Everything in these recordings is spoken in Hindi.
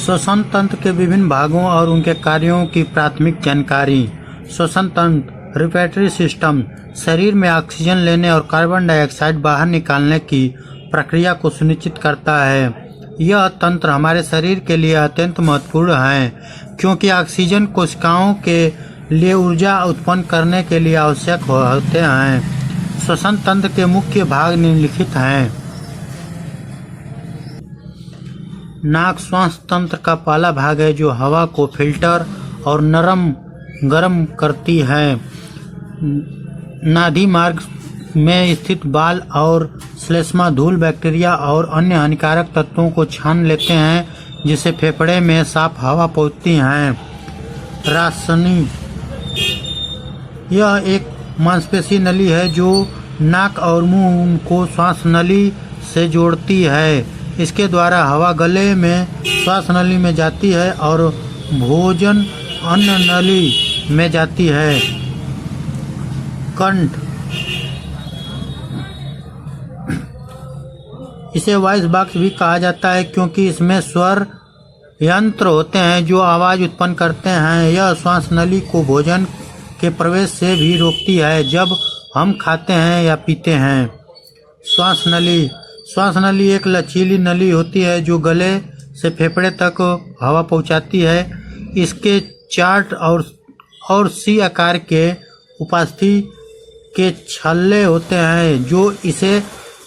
श्वसन तंत्र के विभिन्न भागों और उनके कार्यों की प्राथमिक जानकारी। श्वसन तंत्र रेस्पिरेटरी सिस्टम शरीर में ऑक्सीजन लेने और कार्बन डाइऑक्साइड बाहर निकालने की प्रक्रिया को सुनिश्चित करता है। यह तंत्र हमारे शरीर के लिए अत्यंत महत्वपूर्ण है क्योंकि ऑक्सीजन कोशिकाओं के लिए ऊर्जा उत्पन्न करने के लिए आवश्यक होते हैं। श्वसन तंत्र के मुख्य भाग निम्नलिखित हैं। नाक श्वास तंत्र का पहला भाग है जो हवा को फिल्टर और गर्म करती है। नाड़ी मार्ग में स्थित बाल और श्लेष्मा धूल बैक्टीरिया और अन्य हानिकारक तत्वों को छान लेते हैं जिससे फेफड़े में साफ हवा पहुंचती है। रासनी यह एक मांसपेशी नली है जो नाक और मुंह को श्वास नली से जोड़ती है। इसके द्वारा हवा गले में श्वास नली में जाती है और भोजन अन्न नली में जाती है। कंठ इसे वॉइस बॉक्स भी कहा जाता है क्योंकि इसमें स्वर यंत्र होते हैं जो आवाज उत्पन्न करते हैं। यह श्वास नली को भोजन के प्रवेश से भी रोकती है जब हम खाते हैं या पीते हैं। श्वास नली एक लचीली नली होती है जो गले से फेफड़े तक हवा पहुंचाती है। इसके चार्ट और सी आकार के उपस्थिति के छल्ले होते हैं जो इसे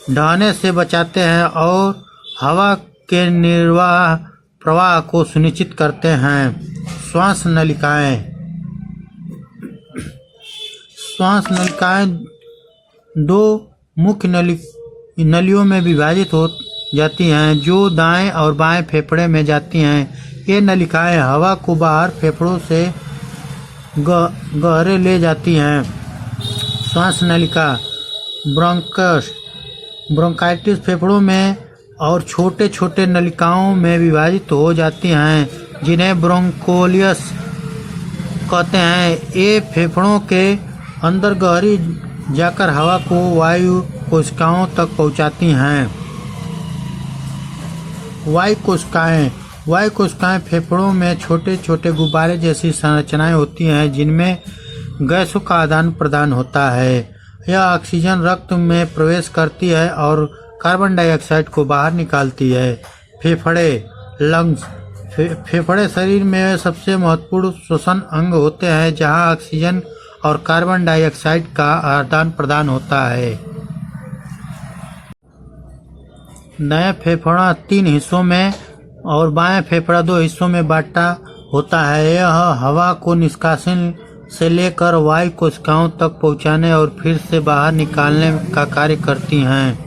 ढहने से बचाते हैं और हवा के प्रवाह को सुनिश्चित करते हैं। श्वास नलिकाएं दो मुख्य नलियों में विभाजित हो जाती हैं जो दाएं और बाएं फेफड़े में जाती हैं। ये नलिकाएं हवा को बाहर फेफड़ों से गहरे ले जाती हैं। श्वास नलिका ब्रोंकाइटिस फेफड़ों में और छोटे छोटे नलिकाओं में विभाजित हो जाती हैं जिन्हें ब्रोंकोलियस कहते हैं। ये फेफड़ों के अंदर गहरी जाकर हवा को वायु कोशिकाओं तक पहुंचाती हैं। वायु कोशिकाएं फेफड़ों में छोटे छोटे गुब्बारे जैसी संरचनाएं होती हैं जिनमें गैसों का आदान प्रदान होता है। यह ऑक्सीजन रक्त में प्रवेश करती है और कार्बन डाइऑक्साइड को बाहर निकालती है। फेफड़े शरीर में सबसे महत्वपूर्ण श्वसन अंग होते हैं जहां ऑक्सीजन और कार्बन डाइऑक्साइड का आदान प्रदान होता है। दायां फेफड़ा 3 हिस्सों में और बायां फेफड़ा 2 हिस्सों में बांटा होता है। यह हवा को निष्कासन से लेकर वायु कोशिकाओं तक पहुंचाने और फिर से बाहर निकालने का कार्य करती हैं।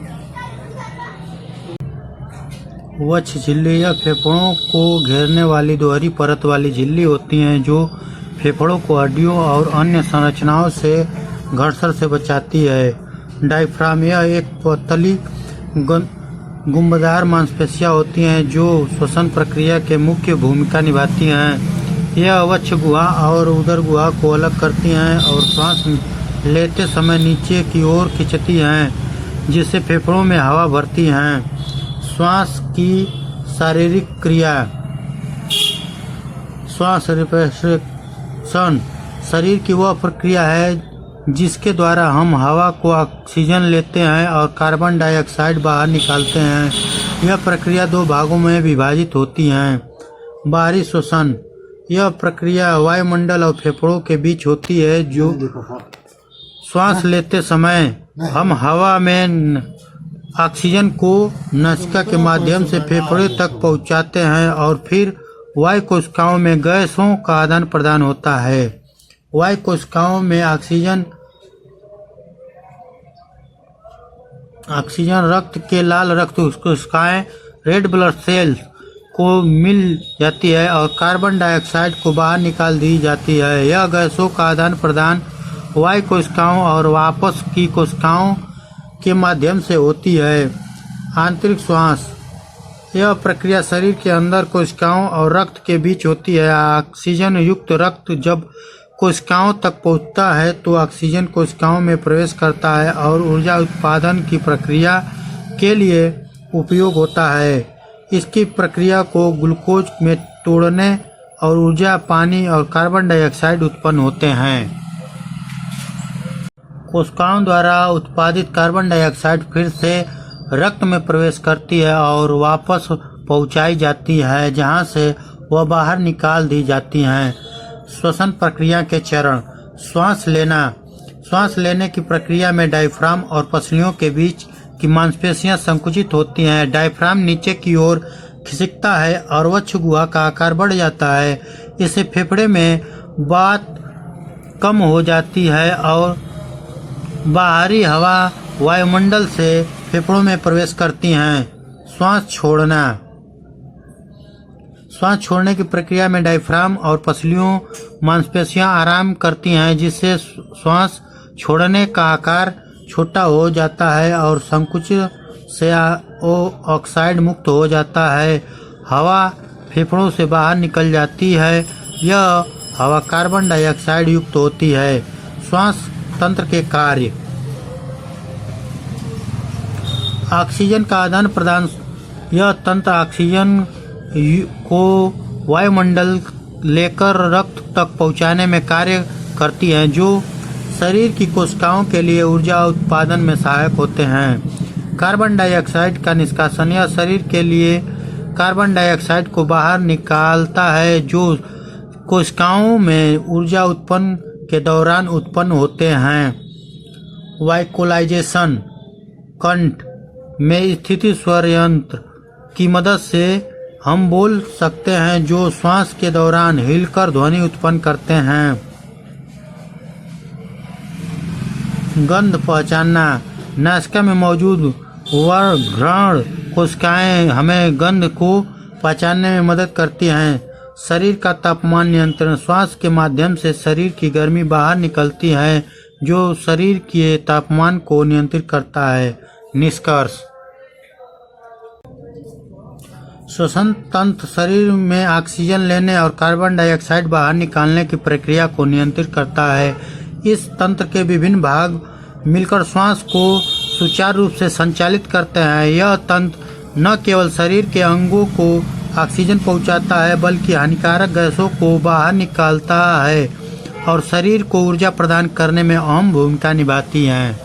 वक्ष झिल्ली यह फेफड़ों को घेरने वाली दोहरी परत वाली झिल्ली होती हैं जो फेफड़ों को हड्डियों और अन्य संरचनाओं से घर्षण से बचाती है। डायफ्राम यह एक पतली गुंबददार मांसपेशियां होती हैं जो श्वसन प्रक्रिया के मुख्य भूमिका निभाती हैं। यह वक्ष गुहा और उदर गुहा को अलग करती हैं और श्वास लेते समय नीचे की ओर खींचती हैं जिससे फेफड़ों में हवा भरती हैं। श्वास की शारीरिक क्रिया श्वास रिस्पिरेशन शरीर की वह प्रक्रिया है जिसके द्वारा हम हवा को ऑक्सीजन लेते हैं और कार्बन डाइऑक्साइड बाहर निकालते हैं। यह प्रक्रिया 2 भागों में विभाजित होती है। बाहरी श्वसन यह प्रक्रिया वायुमंडल और फेफड़ों के बीच होती है जो श्वास लेते समय हम हवा में ऑक्सीजन को नासिका के माध्यम से फेफड़े तक पहुंचाते हैं और फिर वायु कोशिकाओं में गैसों का आदान प्रदान होता है। वायु कोशिकाओं में ऑक्सीजन रक्त के लाल रक्त कोशिकाएं रेड ब्लड सेल्स को मिल जाती है और कार्बन डाइऑक्साइड को बाहर निकाल दी जाती है। यह गैसों का आदान प्रदान वायु कोशिकाओं और वापस की कोशिकाओं के माध्यम से होती है। आंतरिक श्वास यह प्रक्रिया शरीर के अंदर कोशिकाओं और रक्त के बीच होती है। ऑक्सीजन युक्त रक्त जब कोशिकाओं तक पहुंचता है तो ऑक्सीजन कोशिकाओं में प्रवेश करता है और ऊर्जा उत्पादन की प्रक्रिया के लिए उपयोग होता है। इसकी प्रक्रिया को ग्लूकोज में तोड़ने और ऊर्जा, पानी और कार्बन डाइऑक्साइड उत्पन्न होते हैं। कोशिकाओं द्वारा उत्पादित कार्बन डाइऑक्साइड फिर से रक्त में प्रवेश करती है और वापस पहुंचाई जाती है, जहां से वह बाहर निकाल दी जाती हैं। श्वसन प्रक्रिया के चरण। श्वास लेना। श्वास लेने की प्रक्रिया में डायफ्राम और पसलियों के बीच की मांसपेशियां संकुचित होती हैं। डायफ्राम नीचे की ओर खिसकता है और वक्ष गुहा का आकार बढ़ जाता है। इससे फेफड़े में बात कम हो जाती है और बाहरी हवा वायुमंडल से फेफड़ों में प्रवेश करती हैं। श्वास छोड़ना। श्वास छोड़ने की प्रक्रिया में डायफ्राम और पसलियों मांसपेशियां आराम करती हैं, जिससे श्वास छोड़ने का आकार छोटा हो जाता है और संकुचित से ऑक्साइड मुक्त हो जाता है। हवा फेफड़ों से बाहर निकल जाती है। यह हवा कार्बन डाइऑक्साइड युक्त होती है। श्वास तंत्र के कार्य। ऑक्सीजन का आदान प्रदान। यह तंत्र ऑक्सीजन को वायुमंडल लेकर रक्त तक पहुंचाने में कार्य करती है, जो शरीर की कोशिकाओं के लिए ऊर्जा उत्पादन में सहायक होते हैं। कार्बन डाइऑक्साइड का निष्कासन। यह शरीर के लिए कार्बन डाइऑक्साइड को बाहर निकालता है, जो कोशिकाओं में ऊर्जा उत्पन्न के दौरान उत्पन्न होते हैं। वाइकोलाइजेशन। कंठ में स्थिति स्वर यंत्र की मदद से हम बोल सकते हैं, जो श्वास के दौरान हिलकर ध्वनि उत्पन्न करते हैं। गंध पहचानना। नासिका में मौजूद वर्णग्रहण कोशिकाएं हमें गंध को पहचानने में मदद करती हैं। शरीर का तापमान नियंत्रण। श्वास के माध्यम से शरीर की गर्मी बाहर निकलती है, जो शरीर के तापमान को नियंत्रित करता है। निष्कर्ष। श्वसन तंत्र शरीर में ऑक्सीजन लेने और कार्बन डाइऑक्साइड बाहर निकालने की प्रक्रिया को नियंत्रित करता है। इस तंत्र के विभिन्न भाग मिलकर श्वास को सुचारू रूप से संचालित करते हैं। यह तंत्र न केवल शरीर के अंगों को ऑक्सीजन पहुंचाता है, बल्कि हानिकारक गैसों को बाहर निकालता है और शरीर को ऊर्जा प्रदान करने में अहम भूमिका निभाती है।